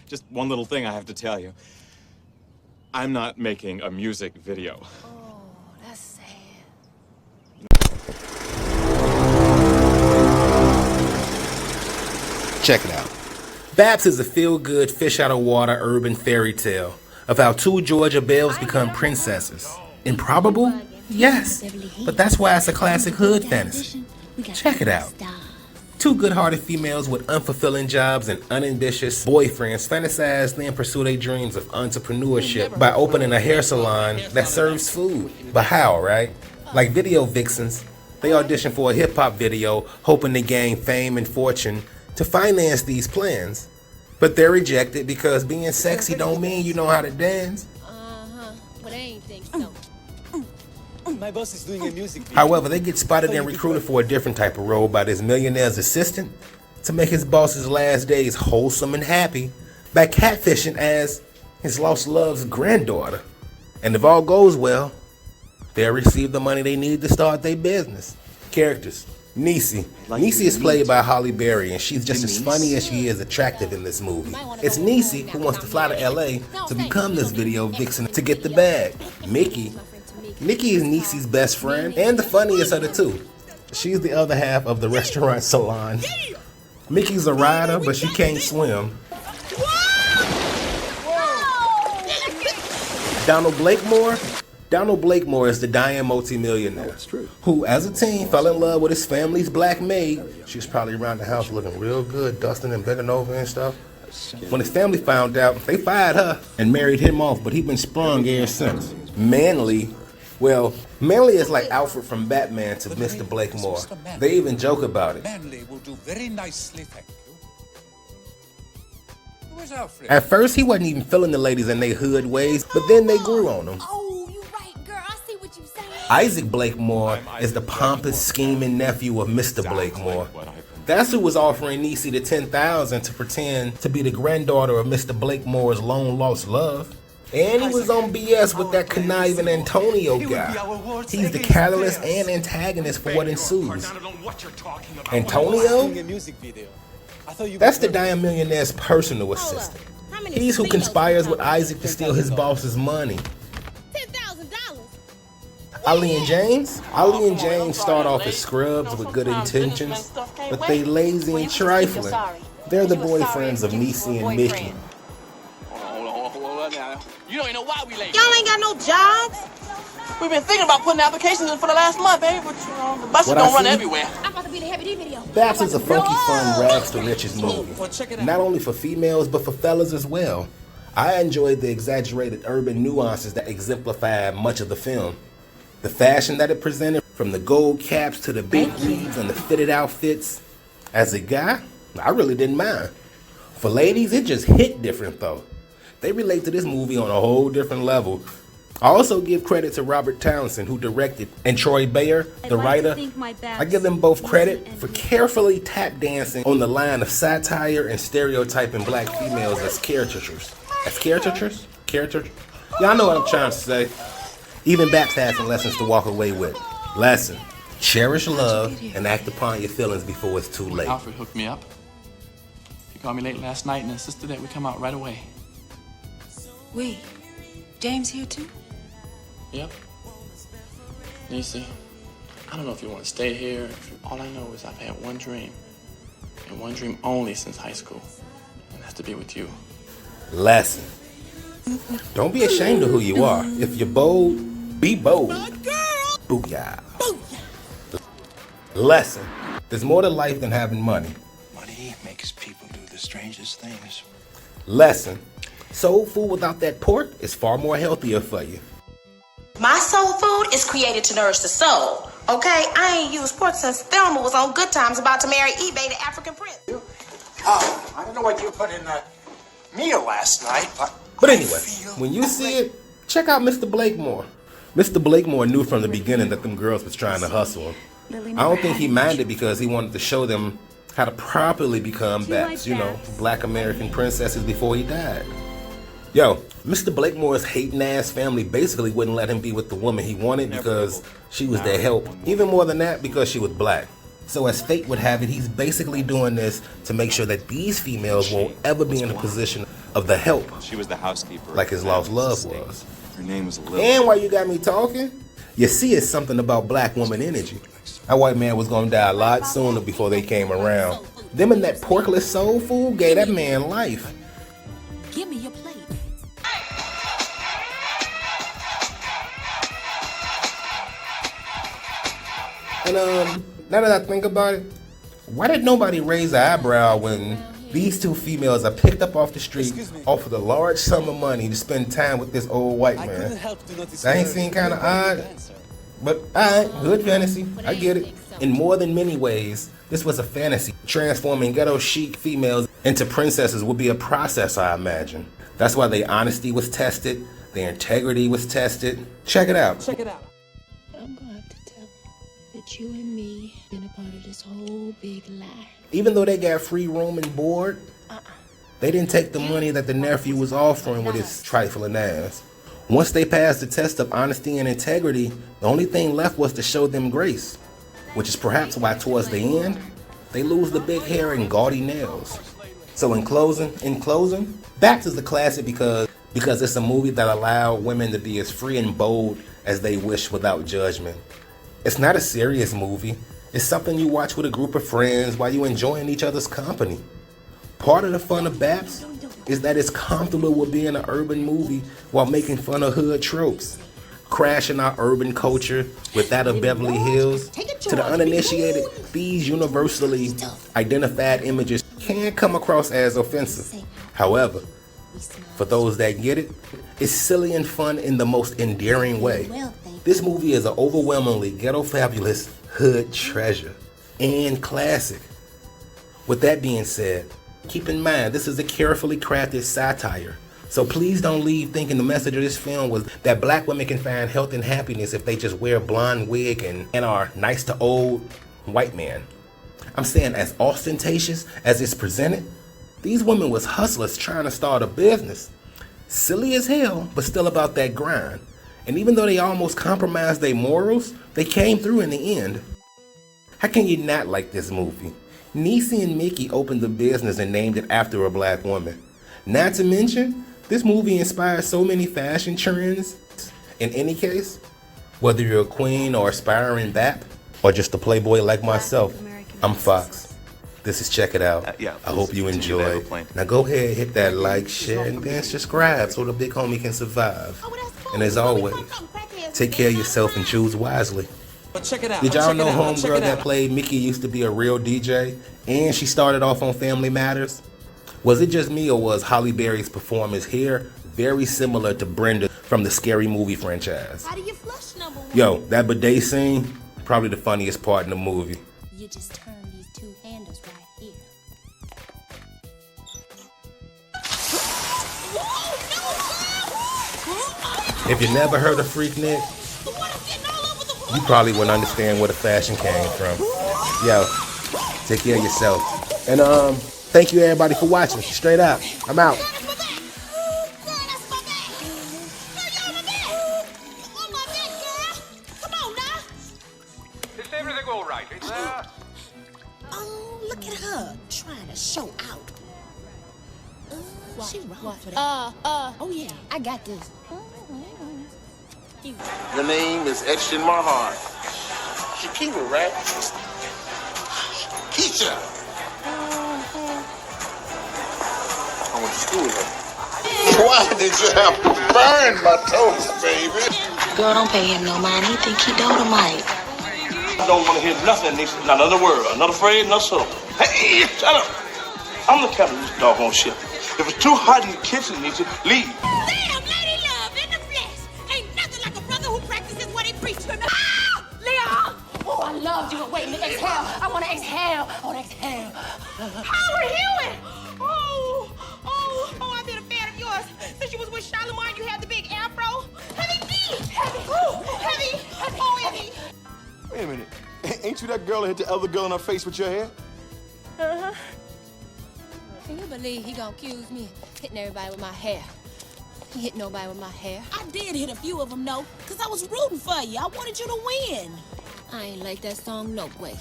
just one little thing I have to tell you. I'm not making a music video. Oh, that's sad. Check it out. B.a.p.s is a feel-good, fish-out-of-water urban fairy tale of how two Georgia belles become princesses. Improbable? Yes, but that's why it's a classic hood fantasy. Check it out. Two good-hearted females with unfulfilling jobs and unambitious boyfriends fantasize then pursue their dreams of entrepreneurship by opening a hair salon that serves food. But how, right? Like video vixens, they audition for a hip-hop video hoping to gain fame and fortune to finance these plans. But they're rejected because being sexy don't mean you know how to dance. But I ain't think so. My boss is doing a music video. However, they get spotted and recruited for a different type of role by this millionaire's assistant to make his boss's last days wholesome and happy by catfishing as his lost love's granddaughter. And if all goes well, they'll receive the money they need to start their business. Characters. Niecy. Niecy is played by Halle Berry, and she's just as funny as she is attractive in this movie. It's Niecy who wants to fly to LA to become this video vixen to get the bag. Mickey is Niecy's best friend and the funniest of the two. She's the other half of the restaurant salon. Mickey's a rider, but she can't swim. Donald Blakemore is the dying multimillionaire who, as a teen, fell in love with his family's black maid. She was probably around the house looking real good, dusting and bending over and stuff. When his family found out, they fired her and married him off, but he's been sprung ever since. Manly is like Alfred from Batman to Mr. Blakemore. They even joke about it. Manly will do very nicely, thank you. Where's Alfred? At first, he wasn't even feeling the ladies in their hood ways, but then they grew on him. Oh, you right, girl. I see what you saying. Isaac Blakemore is the pompous, scheming nephew of Mr. Blakemore. That's who was offering Niecy the $10,000 to pretend to be the granddaughter of Mr. Blakemore's long-lost love. And he was on BS with that conniving Antonio guy. He's the catalyst and antagonist for what ensues. Antonio? That's the dying millionaire's personal assistant. He's who conspires with Isaac to steal his boss's money. $10,000. Ali and James start off as scrubs with good intentions, but they lazy and trifling. They're the boyfriends of Niecy and Mickey. You don't even know why we late. Y'all ain't got no jobs. We've been thinking about putting applications in for the last month, baby, but you know, the buses don't run everywhere. I'm about to be the Happy D video. B.a.p.s is a funky, fun rags to riches movie. Not only for females, but for fellas as well. I enjoyed the exaggerated urban nuances that exemplified much of the film. The fashion that it presented, from the gold caps to the big weaves and the fitted outfits. As a guy, I really didn't mind. For ladies, it just hit different though. They relate to this movie on a whole different level. I also give credit to Robert Townsend, who directed, and Troy Bayer, the writer. I give them both credit for carefully tap dancing on the line of satire and stereotyping black females as caricatures. Caricatures? Y'all know what I'm trying to say. Even B.a.p.s had some lessons to walk away with. Lesson: cherish love and act upon your feelings before it's too late. Alfred hooked me up. He called me late last night and insisted that we come out right away. Wait, James here too? Yep. Niecy, I don't know if you want to stay here. All I know is I've had one dream, and one dream only since high school, and that's to be with you. Lesson: don't be ashamed of who you are. If you're bold, be bold. Booyah. Lesson: there's more to life than having money. Money makes people do the strangest things. Lesson: soul food without that pork is far more healthier for you. My soul food is created to nourish the soul. Okay, I ain't used pork since Thelma was on Good Times about to marry eBay, the African prince. Oh, I don't know what you put in that meal last night, But anyway, when you see it, check out Mr. Blakemore. Mr. Blakemore knew from the beginning that them girls was trying to hustle him. I don't think he minded because he wanted to show them how to properly become B.a.p.s, you know, black American princesses before he died. Yo, Mr. Blakemore's hating ass family basically wouldn't let him be with the woman he wanted because she was their help. Even more than that, because she was black. So as fate would have it, he's basically doing this to make sure that these females won't ever be in a position of the help, She was the housekeeper. like his lost love was. Her name was Lily. And while you got me talking, you see it's something about black woman energy. That white man was gonna die a lot sooner before they came around. Them and that porkless soul food gave that man life. Give me your plate. And now that I think about it, why did nobody raise an eyebrow when these two females are picked up off the street, offered a large sum of money to spend time with this old white man? That ain't seem kind of odd, but alright, good fantasy. I get it. In more than many ways, this was a fantasy. Transforming ghetto chic females into princesses would be a process, I imagine. That's why their honesty was tested, their integrity was tested. Check it out. Check it out. I'm gonna have to tell him that you and me been a part of this whole big lie. Even though they got free room and board, they didn't take the money that the nephew was offering with his trifling ass. Once they passed the test of honesty and integrity, the only thing left was to show them grace, which is perhaps why towards the end, they lose the big hair and gaudy nails. So in closing, B.a.p.s is a classic because it's a movie that allowed women to be as free and bold as they wish without judgment. It's not a serious movie. It's something you watch with a group of friends while you enjoying each other's company. Part of the fun of B.a.p.s is that it's comfortable with being an urban movie while making fun of hood tropes. Crashing our urban culture with that of Beverly Hills. To the uninitiated, these universally identified images can come across as offensive. However, for those that get it, it's silly and fun in the most endearing way. This movie is an overwhelmingly ghetto fabulous hood treasure and classic. With that being said, keep in mind this is a carefully crafted satire. So please don't leave thinking the message of this film was that black women can find health and happiness if they just wear a blonde wig and are nice to old white men. I'm saying as ostentatious as it's presented, these women was hustlers trying to start a business. Silly as hell, but still about that grind. And even though they almost compromised their morals, they came through in the end. How can you not like this movie? Niecy and Mickey opened the business and named it after a black woman. Not to mention, this movie inspired so many fashion trends. In any case, whether you're a queen or aspiring B.a.p., or just a playboy like myself, I'm Fox. This is Check It Out. I hope you enjoy. Now go ahead, hit that like, share, and then subscribe so the big homie can survive. And as always, take care of yourself and choose wisely. But check it out. Did y'all know homegirl that played Mickey used to be a real DJ and she started off on Family Matters? Was it just me or was Halle Berry's performance here very similar to Brenda from the Scary Movie franchise? How do you flush number one? Yo, that bidet scene, probably the funniest part in the movie. You just turn these two handles right here. If you never heard of Freaknik, you probably wouldn't understand where the fashion came from. Yo, take care of yourself. And thank you everybody for watching. Straight up. I'm out. Is everything all right? Oh, look at her trying to show out. She wrong for that. Oh yeah, I got this. Your name is etched in my heart. Shakira, right? Keisha. I went to school with her. Why did you have to burn my toast, baby? Girl, don't pay him no mind. He think he Dolomite. I don't want to hear nothing, Nisha. Not another word, another phrase, another syllable. Hey, shut up. I'm the captain of this doggone ship. If it's too hot in the kitchen, Nisha, leave. Damn, lady love in the flesh. Ain't nothing like a brother who practices what he preaches. Ah! Leon! Oh, I loved you. Wait, exhale. I want to exhale. I want to exhale. Howard Hewitt! Oh, I've been a fan of yours. Since you was with Charlemagne, you had the big afro. Heavy D! Heavy! Oh, heavy! Wait a minute. Ain't you that girl that hit the other girl in her face with your hair? Uh-huh. Can you believe he gonna accuse me of hitting everybody with my hair? He hit nobody with my hair. I did hit a few of them, though, because I was rooting for you. I wanted you to win. I ain't like that song no way.